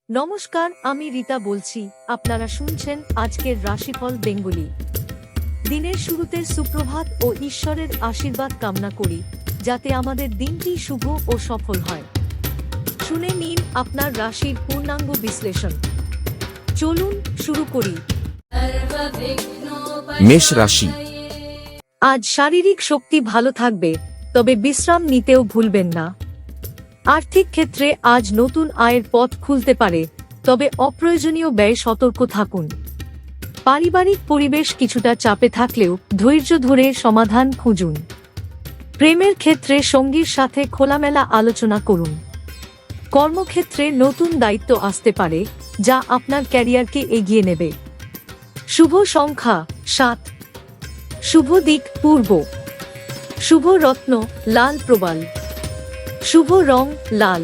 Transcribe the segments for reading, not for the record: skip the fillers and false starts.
নমস্কার, আমি রীতা বলছি। আপনারা শুনছেন আজকের রাশিফল বেঙ্গলি। দিনের শুরুতে সুপ্রভাত ও ঈশ্বরের আশীর্বাদ কামনা করি, যাতে আমাদের দিনটি শুভ ও সফল হয়। শুনে নিন আপনার রাশির পূর্ণাঙ্গ বিশ্লেষণ। চলুন শুরু করি। মেষ রাশি। আজ শারীরিক শক্তি ভালো থাকবে, তবে বিশ্রাম নিতেও ভুলবেন না। আর্থিক ক্ষেত্রে আজ নতুন আয়ের পথ খুলতে পারে, তবে অপ্রয়োজনীয় ব্যয় সতর্ক থাকুন। পারিবারিক পরিবেশ কিছুটা চাপে থাকলেও ধৈর্য ধরে সমাধান খুঁজুন। প্রেমের ক্ষেত্রে সঙ্গীর সাথে খোলামেলা আলোচনা করুন। কর্মক্ষেত্রে নতুন দায়িত্ব আসতে পারে, যা আপনার ক্যারিয়ারকে এগিয়ে নেবে। শুভ সংখ্যা 7। শুভ দিক পূর্ব। শুভ রত্ন লাল প্রবাল। শুভ রং লাল।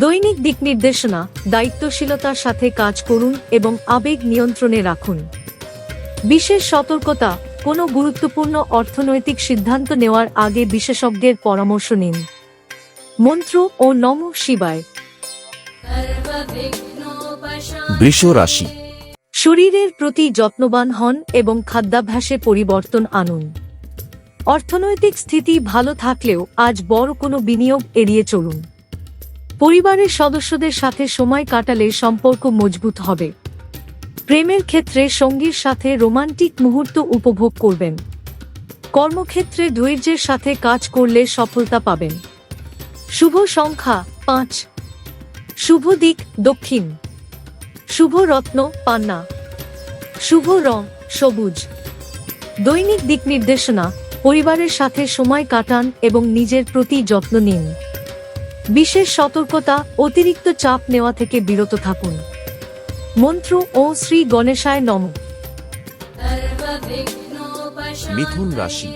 দৈনিক দিক নির্দেশনা: দায়িত্বশীলতার সাথে কাজ করুন এবং আবেগ নিয়ন্ত্রণে রাখুন। বিশেষ সতর্কতা: কোনো গুরুত্বপূর্ণ অর্থনৈতিক সিদ্ধান্ত নেওয়ার আগে বিশেষজ্ঞের পরামর্শ নিন। মন্ত্র ও নমঃ শিবায়। বৃষ রাশি। শরীরের প্রতি যত্নবান হন এবং খাদ্যাভ্যাসে পরিবর্তন আনুন। অর্থনৈতিক স্থিতি ভালো থাকলেও আজ বড় কোনো বিনিয়োগ এড়িয়ে চলুন। পরিবারের সদস্যদের সাথে সময় কাটালে সম্পর্ক মজবুত হবে। প্রেমের ক্ষেত্রে সঙ্গীর সাথে রোমান্টিক মুহূর্ত উপভোগ করবেন। কর্মক্ষেত্রে ধৈর্যের সাথে কাজ করলে সফলতা পাবেন। শুভ সংখ্যা 5। শুভ দিক দক্ষিণ। শুভ রত্ন পান্না। শুভ রং সবুজ। দৈনিক দিক নির্দেশনা: পরিবারের সাথে সময় কাটান এবং নিজের প্রতি যত্ন নিন। বিশেষ সতর্কতা: অতিরিক্ত চাপ নেওয়া থেকে বিরত থাকুন। মন্ত্র ও শ্রী গণেশায় নমঃ। মিথুন রাশি।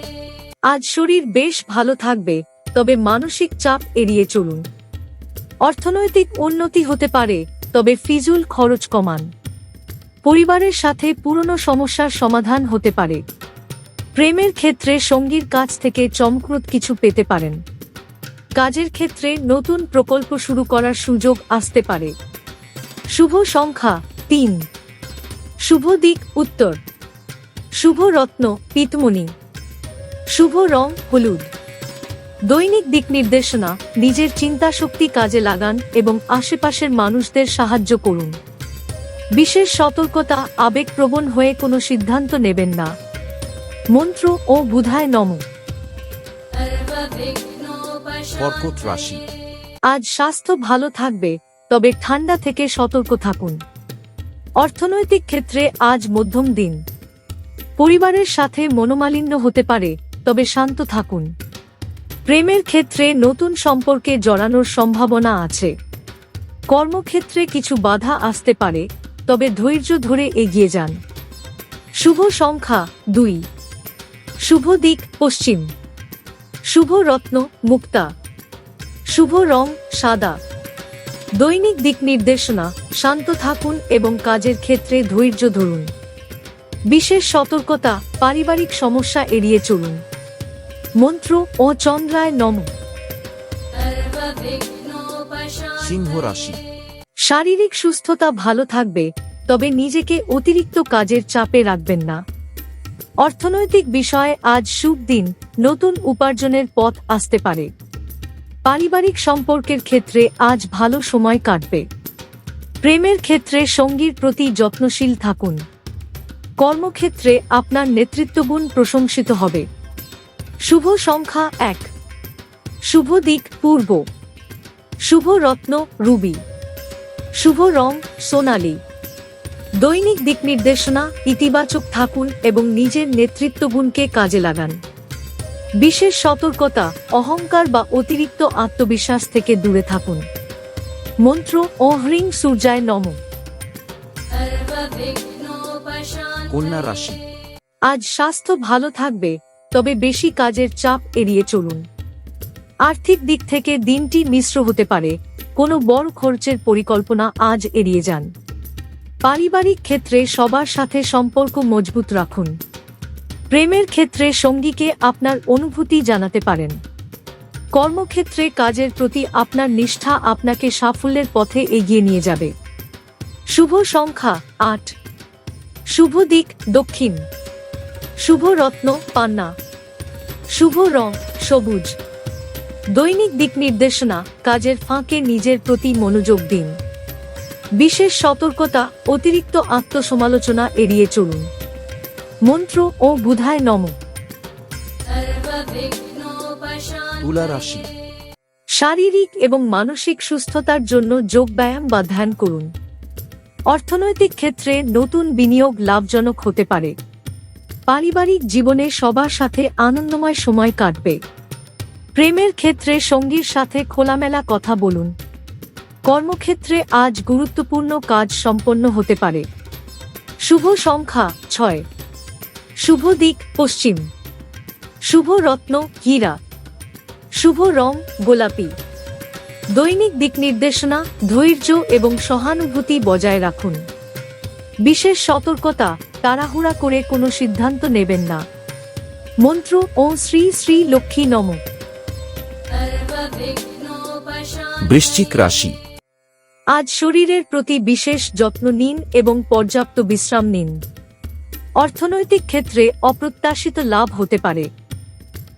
আজ শরীর বেশ ভালো থাকবে, তবে মানসিক চাপ এড়িয়ে চলুন। অর্থনৈতিক উন্নতি হতে পারে, তবে ফিজুল খরচ কমান। পরিবারের সাথে পুরনো সমস্যার সমাধান হতে পারে। প্রেমের ক্ষেত্রে সঙ্গীর কাছ থেকে চমকপ্রদ কিছু পেতে পারেন। কাজের ক্ষেত্রে নতুন প্রকল্প শুরু করার সুযোগ আসতে পারে। শুভ সংখ্যা 3। শুভ দিক উত্তর। শুভ রত্ন পিতমণি। শুভ রং হলুদ। দৈনিক দিক নির্দেশনা: নিজের চিন্তাশক্তি কাজে লাগান এবং আশেপাশের মানুষদের সাহায্য করুন। বিশেষ সতর্কতা: আবেগপ্রবণ হয়ে কোনো সিদ্ধান্ত নেবেন না। মন্ত্র ও বুধায় নমঃ। কর্কট রাশি। আজ স্বাস্থ্য ভালো থাকবে, তবে ঠান্ডা থেকে সতর্ক থাকুন। অর্থনৈতিক ক্ষেত্রে আজ মধ্যম দিন। পরিবারের সাথে মনোমালিন্য হতে পারে, তবে শান্ত থাকুন। প্রেমের ক্ষেত্রে নতুন সম্পর্কে জড়ানোর সম্ভাবনা আছে। কর্মক্ষেত্রে কিছু বাধা আসতে পারে, তবে ধৈর্য ধরে এগিয়ে যান। শুভ সংখ্যা 2। শুভ দিক পশ্চিম। শুভ রত্ন মুক্তা। শুভ রং সাদা। দৈনিক দিক নির্দেশনা: শান্ত থাকুন এবং কাজের ক্ষেত্রে ধৈর্য ধরুন। বিশেষ সতর্কতা: পারিবারিক সমস্যা এড়িয়ে চলুন। মন্ত্র ও চন্দ্রায় নমঃ। সিংহ রাশি। শারীরিক সুস্থতা ভালো থাকবে, তবে নিজেকে অতিরিক্ত কাজের চাপে রাখবেন না। অর্থনৈতিক বিষয়ে আজ শুভ দিন, নতুন উপার্জনের পথ আসতে পারে। পারিবারিক সম্পর্কের ক্ষেত্রে আজ ভালো সময় কাটবে। প্রেমের ক্ষেত্রে সঙ্গীর প্রতি যত্নশীল থাকুন। কর্মক্ষেত্রে আপনার নেতৃত্বগুণ প্রশংসিত হবে। শুভ সংখ্যা 1। শুভ দিক পূর্ব। শুভ রত্ন রুবি। শুভ রং সোনালী। দৈনিক দিক নির্দেশনা: ইতিবাচক থাকুন এবং নিজের নেতৃত্বগুণকে কাজে লাগান। বিশেষ সতর্কতা: অহংকার বা অতিরিক্ত আত্মবিশ্বাস থেকে দূরে থাকুন। মন্ত্র ও হ্রিং সূর্যায় নমঃ। কন্যা রাশি। আজ স্বাস্থ্য ভালো থাকবে, তবে বেশি কাজের চাপ এড়িয়ে চলুন। আর্থিক দিক থেকে দিনটি মিশ্র হতে পারে, কোনো বড় খরচের পরিকল্পনা আজ এড়িয়ে যান। পারিবারিক ক্ষেত্রে সবার সাথে সম্পর্ক মজবুত রাখুন। প্রেমের ক্ষেত্রে সঙ্গীকে আপনার অনুভূতি জানাতে পারেন। কর্মক্ষেত্রে কাজের প্রতি আপনার নিষ্ঠা আপনাকে সাফল্যের পথে এগিয়ে নিয়ে যাবে। শুভ সংখ্যা 8। শুভ দিক দক্ষিণ। শুভ রত্ন পান্না। শুভ রং সবুজ। দৈনিক দিক নির্দেশনা কাজের ফাঁকে নিজের প্রতি মনোযোগ দিন। বিশেষ সতর্কতা অতিরিক্ত আত্মসমালোচনা এড়িয়ে চলুন। মন্ত্র ও বুধায় নমঃ। তুলা রাশি। শারীরিক এবং মানসিক সুস্থতার জন্য যোগব্যায়াম বা ধ্যান করুন। অর্থনৈতিক ক্ষেত্রে নতুন বিনিয়োগ লাভজনক হতে পারে। পারিবারিক জীবনে সবার সাথে আনন্দময় সময় কাটবে। প্রেমের ক্ষেত্রে সঙ্গীর সাথে খোলামেলা কথা বলুন। কর্মক্ষেত্রে আজ গুরুত্বপূর্ণ কাজ সম্পন্ন হতে পারে। শুভ সংখ্যা 6। শুভ দিক পশ্চিম। শুভ রত্ন হীরা। শুভ রং গোলাপি। দৈনিক দিক নির্দেশনা ধৈর্য এবং সহানুভূতি বজায় রাখুন। বিশেষ সতর্কতা তাড়াহুড়া করে কোনো সিদ্ধান্ত নেবেন না। মন্ত্র ও শ্রী শ্রী লক্ষ্মী নমঃ। বৃশ্চিক রাশি। আজ শরীরের প্রতি বিশেষ যত্ন নিন এবং পর্যাপ্ত বিশ্রাম নিন। অর্থনৈতিক ক্ষেত্রে অপ্রত্যাশিত লাভ হতে পারে।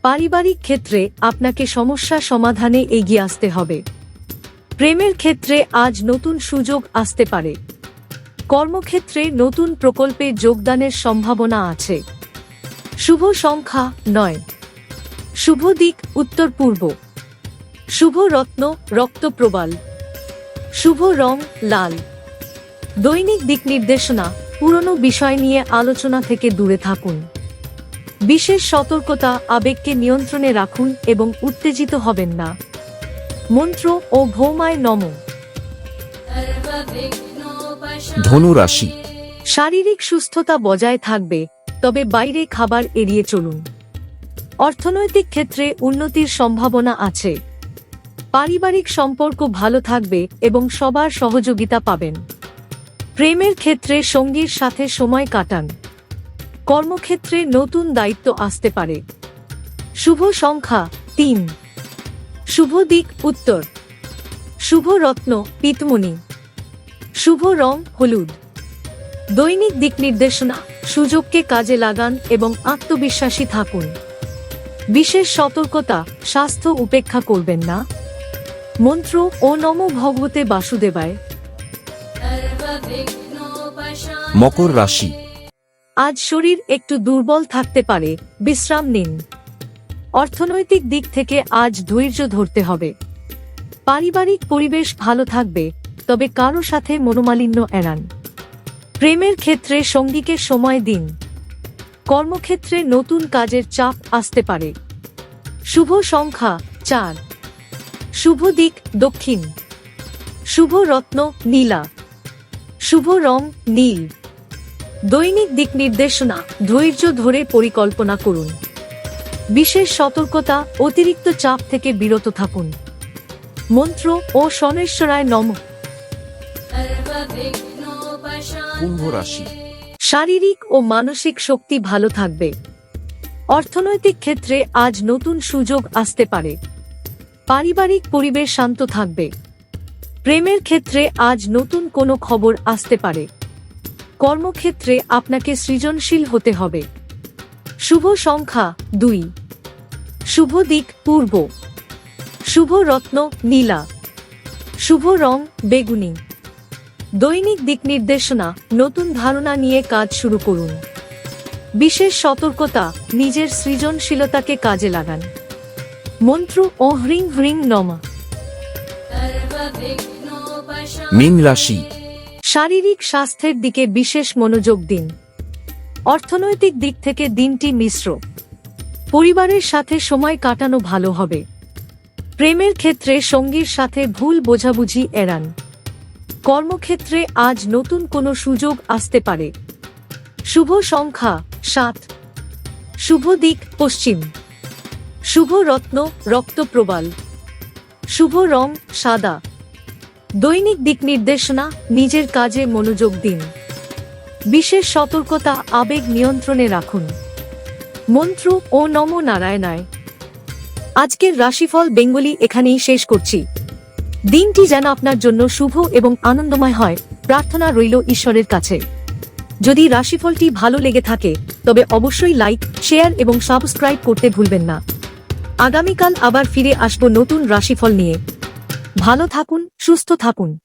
পারিবারিক ক্ষেত্রে আপনাকে সমস্যা সমাধানে এগিয়ে আসতে হবে। প্রেমের ক্ষেত্রে আজ নতুন সুযোগ আসতে পারে। কর্মক্ষেত্রে নতুন প্রকল্পে যোগদানের সম্ভাবনা আছে। শুভ সংখ্যা 9। শুভ দিক উত্তর পূর্ব। শুভ রত্ন রক্তপ্রবাল। শুভ রং লাল। দৈনিক দিক নির্দেশনা পুরনো বিষয় নিয়ে আলোচনা থেকে দূরে থাকুন। বিশেষ সতর্কতা আবেগকে নিয়ন্ত্রণে রাখুন এবং উত্তেজিত হবেন না। মন্ত্র ও ভৌমায় নমঃ। ধনু রাশি। শারীরিক সুস্থতা বজায় থাকবে, তবে বাইরে খাবার এড়িয়ে চলুন। অর্থনৈতিক ক্ষেত্রে উন্নতির সম্ভাবনা আছে। পারিবারিক সম্পর্ক ভালো থাকবে এবং সবার সহযোগিতা পাবেন। প্রেমের ক্ষেত্রে সঙ্গীর সাথে সময় কাটান। কর্মক্ষেত্রে নতুন দায়িত্ব আসতে পারে। শুভ সংখ্যা 3। শুভ দিক উত্তর। শুভ রত্ন পিতমণি। শুভ রং হলুদ। দৈনিক দিক নির্দেশনা সুযোগকে কাজে লাগান এবং আত্মবিশ্বাসী থাকুন। বিশেষ সতর্কতা স্বাস্থ্য উপেক্ষা করবেন না। মন্ত্র ও নমো ভগবতে বাসুদেবায়। মকর রাশি। আজ শরীর একটু দুর্বল থাকতে পারে, বিশ্রাম নিন। অর্থনৈতিক দিক থেকে আজ ধৈর্য ধরতে হবে। পারিবারিক পরিবেশ ভালো থাকবে, তবে কারো সাথে মনোমালিন্য এড়ান। প্রেমের ক্ষেত্রে সঙ্গীকে সময় দিন। কর্মক্ষেত্রে নতুন কাজের চাপ আসতে পারে। শুভ সংখ্যা 4। শুভ দিক দক্ষিণ। শুভ রত্ন নীলা। শুভ রং নীল। দৈনিক দিক নির্দেশনা ধৈর্য ধরে পরিকল্পনা করুন। বিশেষ সতর্কতা অতিরিক্ত চাপ থেকে বিরত থাকুন। মন্ত্র ও শনেশ্বরায় নমঃ। কুম্ভ রাশি। শারীরিক ও মানসিক শক্তি ভালো থাকবে। অর্থনৈতিক ক্ষেত্রে আজ নতুন সুযোগ আসতে পারে। পারিবারিক পরিবেশ শান্ত থাকবে। প্রেমের ক্ষেত্রে আজ নতুন কোনো খবর আসতে পারে। কর্মক্ষেত্রে আপনাকে সৃজনশীল হতে হবে। শুভ সংখ্যা 2। শুভ দিক পূর্ব। শুভ রত্ন নীলা। শুভ রং বেগুনি। দৈনিক দিক নির্দেশনা নতুন ধারণা নিয়ে কাজ শুরু করুন। বিশেষ সতর্কতা নিজের সৃজনশীলতাকে কাজে লাগান। মন্ত্র ও হ্রিং হ্রিং নমঃ। মীন রাশি। শারীরিক স্বাস্থ্যের দিকে বিশেষ মনোযোগ দিন। অর্থনৈতিক দিক থেকে দিনটি মিশ্র। পরিবারের সাথে সময় কাটানো ভালো হবে। প্রেমের ক্ষেত্রে সঙ্গীর সাথে ভুল বোঝাবুঝি এড়ান। কর্মক্ষেত্রে আজ নতুন কোনো সুযোগ আসতে পারে। শুভ সংখ্যা 7। শুভ দিক পশ্চিম। শুভ রত্ন রক্তপ্রবাল। শুভ রং সাদা। দৈনিক দিক নির্দেশনা নিজের কাজে মনোযোগ দিন। বিশেষ সতর্কতা আবেগ নিয়ন্ত্রণে রাখুন। মন্ত্র ও নমো নারায়ণায়। আজকের রাশিফল বেঙ্গলি এখানেই শেষ করছি। দিনটি যেন আপনার জন্য শুভ এবং আনন্দময় হয়, প্রার্থনা রইল ঈশ্বরের কাছে। যদি রাশিফলটি ভালো লেগে থাকে তবে অবশ্যই লাইক, শেয়ার এবং সাবস্ক্রাইব করতে ভুলবেন না। আগামীকাল আবার ফিরে আসব নতুন রাশিফল নিয়ে। ভালো থাকুন, সুস্থ থাকুন।